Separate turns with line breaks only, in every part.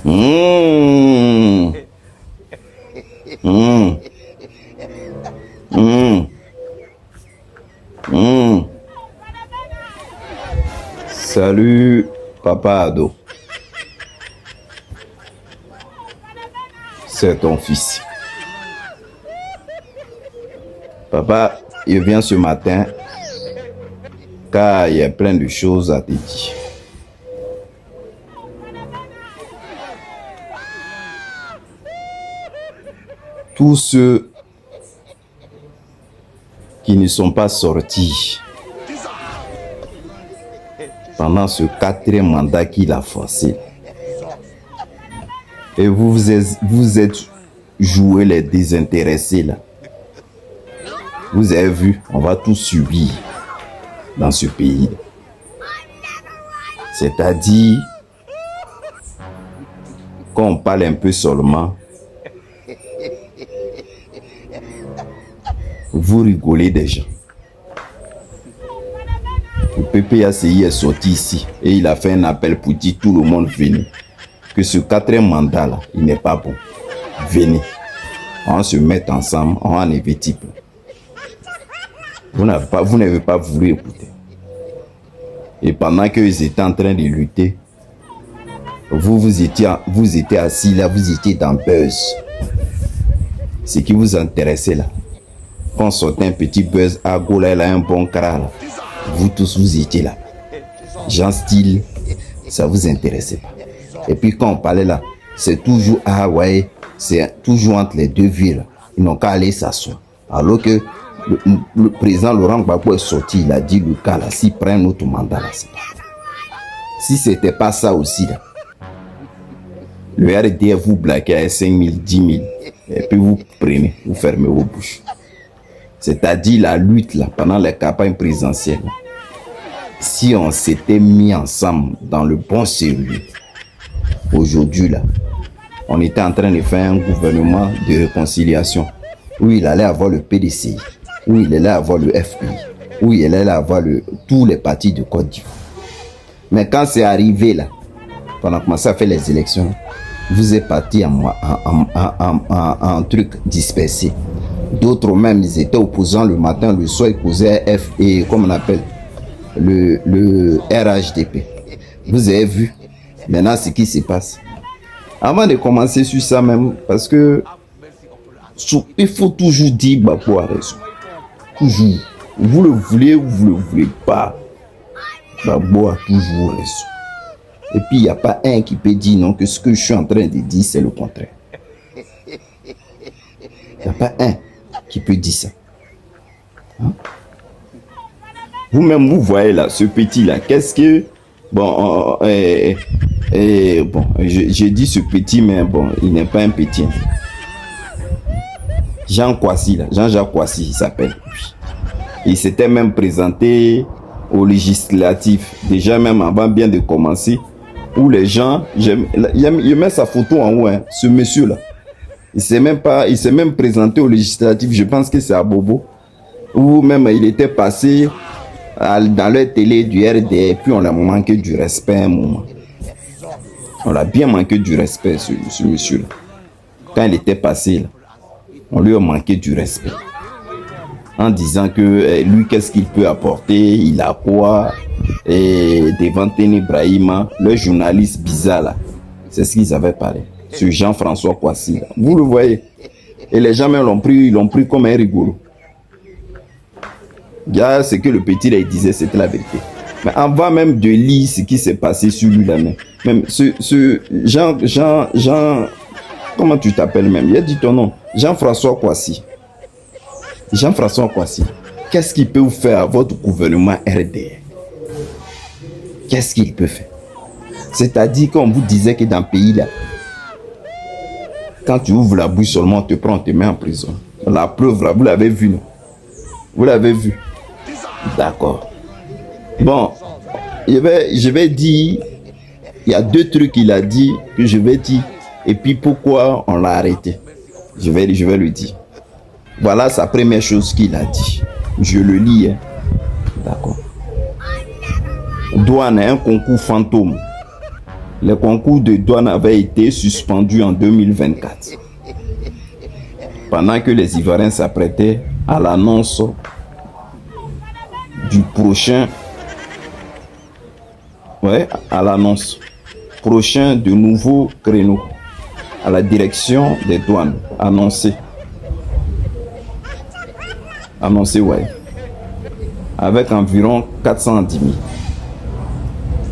Mmh. Mmh. Mmh. Mmh. Salut, papa Ado. C'est ton fils. Papa, il vient ce matin car il y a plein de choses à te dire. Tous ceux qui ne sont pas sortis pendant ce 4e mandat qu'il a forcé, et vous êtes joués les désintéressés là. Vous avez vu, on va tout subir dans ce pays. C'est-à-dire qu'on parle un peu seulement, vous rigolez déjà. Le PPACI est sorti ici et il a fait un appel pour dire tout le monde venez. Que ce 4e mandat là, il n'est pas bon. Venez. On se met ensemble, on en est type. Vous n'avez pas voulu écouter. Et pendant qu'ils étaient en train de lutter, vous étiez assis là, vous étiez dans buzz. Ce qui vous intéressait là. Quand on sortait un petit buzz à Gola, là, un bon cara là. Vous tous, vous étiez là. Jean style, ça vous intéressait pas. Et puis quand on parlait là, c'est toujours ouais, c'est toujours entre les deux villes. Ils n'ont qu'à aller s'asseoir. Alors que le président Laurent Gbagbo est sorti, il a dit le cas là, s'il prend un autre mandat là, c'est pas bon. Si c'était pas ça aussi là, le RDF vous blaquez à 5 000, 10 000, et puis vous prenez, vous fermez vos bouches. C'est-à-dire la lutte là, pendant les campagnes présidentielles. Si on s'était mis ensemble dans le bon sérieux, aujourd'hui là, on était en train de faire un gouvernement de réconciliation où il allait avoir le PDC, où il allait avoir le FI, où il allait avoir tous les partis de Côte d'Ivoire. Mais quand c'est arrivé là, quand on a commencé à faire les élections, vous êtes partis en truc dispersé. D'autres même, ils étaient opposants le matin, le soir, ils causaient F et comme on appelle le RHDP. Vous avez vu maintenant ce qui se passe. Avant de commencer sur ça même, parce que il faut toujours dire Gbagbo a raison. Toujours. Vous le voulez ou vous le voulez pas. Gbagbo a toujours raison. Et puis il n'y a pas un qui peut dire non que ce que je suis en train de dire c'est le contraire. Il n'y a pas un qui peut dire ça. Hein? Vous-même, vous voyez là, ce petit-là, qu'est-ce que... Bon, bon, je dis ce petit, mais bon, il n'est pas un petit. Jean Kwasi, là, Jean-Jacques Kwasi, il s'appelle. Il s'était même présenté au législatif, déjà même avant bien de commencer, où les gens... Il met sa photo en haut, hein, ce monsieur-là. Il s'est même présenté au législatif, je pense que c'est à Bobo, où même il était passé dans leur télé du RD, et puis on a manqué du respect un moment. On a bien manqué du respect, ce monsieur-là. Quand il était passé, là, on lui a manqué du respect. En disant que lui, qu'est-ce qu'il peut apporter, il a quoi, et devant Téné Brahima, le journaliste bizarre là, c'est ce qu'ils avaient parlé. Ce Jean-François Kwasi. Vous le voyez. Et les gens même l'ont pris comme un rigolo. Regarde ce que le petit là, il disait, c'était la vérité. Mais avant même de lire ce qui s'est passé sur lui là même ce Jean, comment tu t'appelles même? Il a dit ton nom. Jean-François Kwasi. Jean-François Kwasi. Qu'est-ce qu'il peut vous faire à votre gouvernement RDR? Qu'est-ce qu'il peut faire? C'est-à-dire qu'on vous disait que dans le pays là, quand tu ouvres la bouche seulement, on te prend, on te met en prison. La preuve là, vous l'avez vu, non? Vous l'avez vu? D'accord. Bon, je vais dire, il y a 2 trucs qu'il a dit que je vais dire, et puis pourquoi on l'a arrêté. Je vais lui dire. Voilà sa première chose qu'il a dit. Je le lis. Hein. D'accord. Douane, un concours fantôme. les concours de douane avaient été suspendus en 2024. Pendant que les Ivoiriens s'apprêtaient à l'annonce du prochain, à l'annonce prochain de nouveaux créneaux à la direction des douanes, annoncé, avec environ 410 000.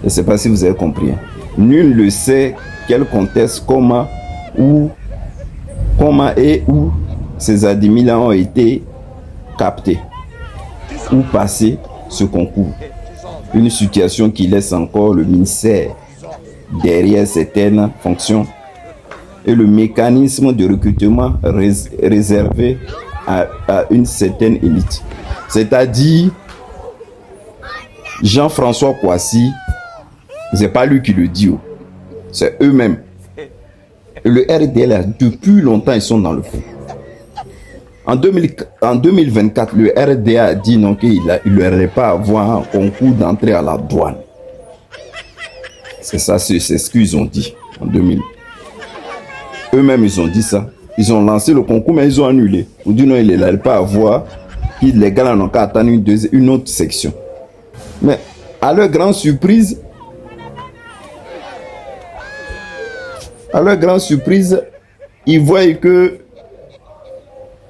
Je ne sais pas si vous avez compris. Nul ne sait quel contexte, comment et où ces 10 000 ont été captés ou passés ce concours. Une situation qui laisse encore le ministère derrière certaines fonctions et le mécanisme de recrutement réservé à une certaine élite. C'est-à-dire, Jean-François Kouassi, c'est pas lui qui le dit, c'est eux-mêmes. Le RDL, depuis longtemps, ils sont dans le fond. En 2024, le RDA a dit non, qu'il n'aurait pas avoir un concours d'entrée à la douane. C'est ça, c'est ce qu'ils ont dit en 2000. Eux-mêmes, ils ont dit ça. Ils ont lancé le concours, mais ils ont annulé. Ou dit non, il n'allait pas avoir. Les gars n'ont qu'à attendre une autre section. Mais à leur grande surprise, ils voient que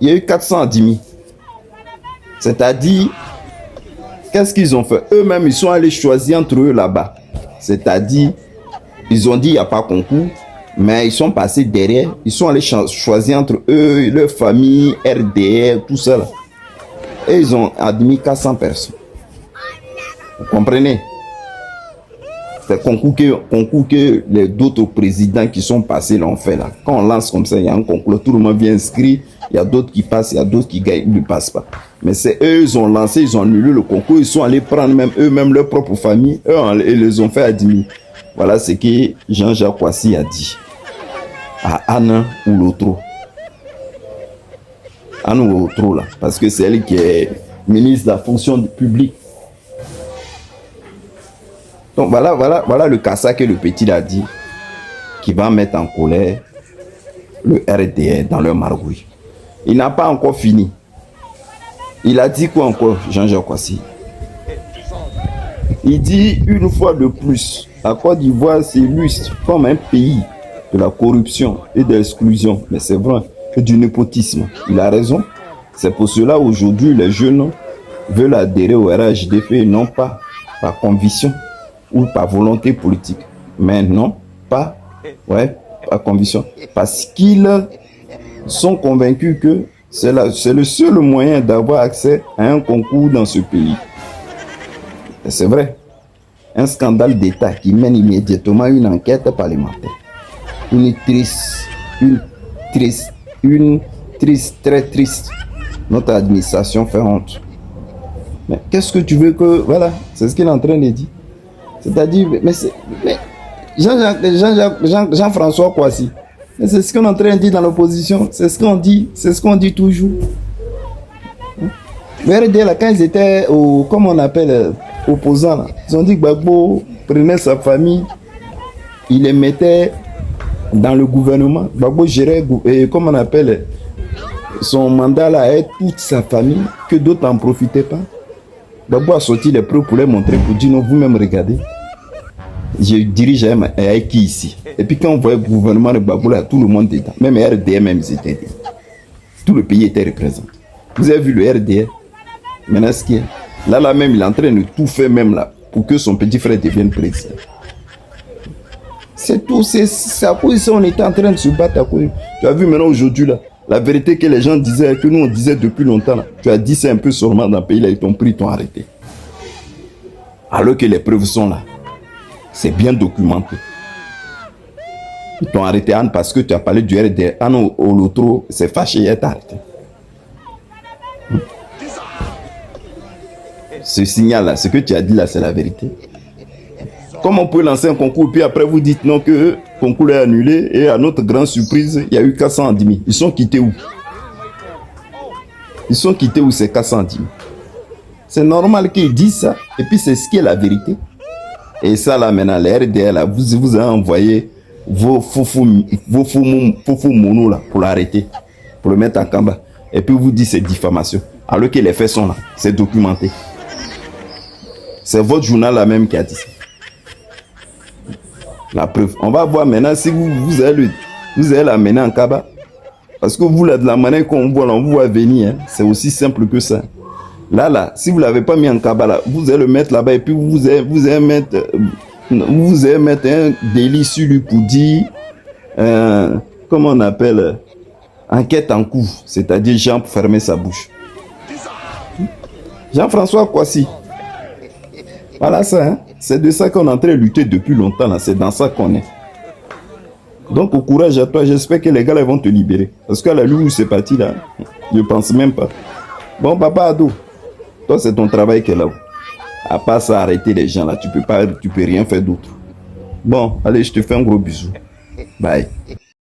il y a eu 410 000. C'est-à-dire, qu'est-ce qu'ils ont fait? Eux-mêmes, ils sont allés choisir entre eux là-bas. C'est-à-dire, ils ont dit il n'y a pas concours, mais ils sont passés derrière. Ils sont allés choisir entre eux, leur famille, RDR, tout ça là. Et ils ont admis 400 personnes. Vous comprenez? C'est le concours que les d'autres présidents qui sont passés l'ont fait là. Quand on lance comme ça, il y a un concours, tout le monde vient inscrire. Il y a d'autres qui passent, il y a d'autres qui gagnent, ils ne passent pas. Mais c'est eux, ils ont lancé, ils ont annulé le concours, ils sont allés prendre même eux-mêmes leur propre famille, et les ont fait à 10 000. Voilà ce que Jean-Jacques Kouassi a dit à Anne Ouloutro. Anne Ouloutro là, parce que c'est elle qui est ministre de la fonction publique. Donc voilà le cassa que le petit a dit, qui va mettre en colère le RDR dans leur margouille. Il n'a pas encore fini. Il a dit quoi encore, Jean-Jacques Kouassi? Il dit une fois de plus, la Côte d'Ivoire s'illustre comme un pays de la corruption et de l'exclusion. Mais c'est vrai, et du népotisme. Il a raison. C'est pour cela aujourd'hui les jeunes veulent adhérer au RHDP, non pas par conviction ou par volonté politique. Mais non, pas par conviction. Parce qu'ils sont convaincus que c'est le seul moyen d'avoir accès à un concours dans ce pays. Et c'est vrai. Un scandale d'État qui mène immédiatement une enquête parlementaire. Très triste. Notre administration fait honte. Mais qu'est-ce que tu veux que... Voilà, c'est ce qu'il est en train de dire. C'est-à-dire, mais Jean-François Kouassi, c'est ce qu'on est en train de dire dans l'opposition. C'est ce qu'on dit toujours. Le RDL, là, quand ils étaient comme on appelle, opposants, là, ils ont dit que Gbagbo prenait sa famille, il les mettait dans le gouvernement. Gbagbo gérait, comme on appelle, son mandat là, avec toute sa famille, que d'autres n'en profitaient pas. Gbagbo a sorti les preuves pour les montrer, pour dire non, vous-même regardez. Je dirige avec qui ici? Et puis quand on voit le gouvernement de Gbagbo là, tout le monde était. Même RDR, même ils étaient. Tout le pays était représenté. Vous avez vu le RDR? Maintenant, ce qui est là même, il est en train de tout faire même là pour que son petit frère devienne président. C'est tout, c'est à cause de ça on était en train de se battre à cause. Tu as vu maintenant aujourd'hui là, la vérité que les gens disaient, que nous on disait depuis longtemps là, tu as dit ça un peu seulement dans le pays là, ils t'ont pris, ils t'ont arrêté. Alors que les preuves sont là. C'est bien documenté. Ils t'ont arrêté Anne parce que tu as parlé du RDR. Anne Ouloutro s'est fâché et t'a arrêté. Ce signal-là, ce que tu as dit là, c'est la vérité. Comment on peut lancer un concours puis après vous dites non que le concours est annulé et à notre grande surprise, il y a eu 410 000. Ils sont quittés où? Ils sont quittés où ces 410 000? C'est normal qu'ils disent ça et puis c'est ce qui est la vérité. Et ça là maintenant, les RDL, là, vous avez envoyé vos foufou mono là pour l'arrêter, pour le mettre en combat. Et puis vous dites c'est diffamation. Alors que les faits sont là, c'est documenté. C'est votre journal là même qui a dit ça. La preuve. On va voir maintenant si vous allez l'amener en Kaba. Parce que vous, là, de la manière qu'on voit, là, on vous voit venir. Hein. C'est aussi simple que ça. Là, si vous ne l'avez pas mis en Kaba, là, vous allez le mettre là-bas et puis vous allez mettre un délit sur lui pour dire, comment on appelle, enquête en cours. C'est-à-dire Jean pour fermer sa bouche. Jean-François Kouassi. Voilà ça, hein? C'est de ça qu'on est en train de lutter depuis longtemps, là. C'est dans ça qu'on est. Donc, au courage à toi, j'espère que les gars là, vont te libérer. Parce qu'à la loup, c'est parti là, je ne pense même pas. Bon, papa Ado, toi, c'est ton travail qui est là. À part ça, arrêter les gens là, tu peux rien faire d'autre. Bon, allez, je te fais un gros bisou. Bye.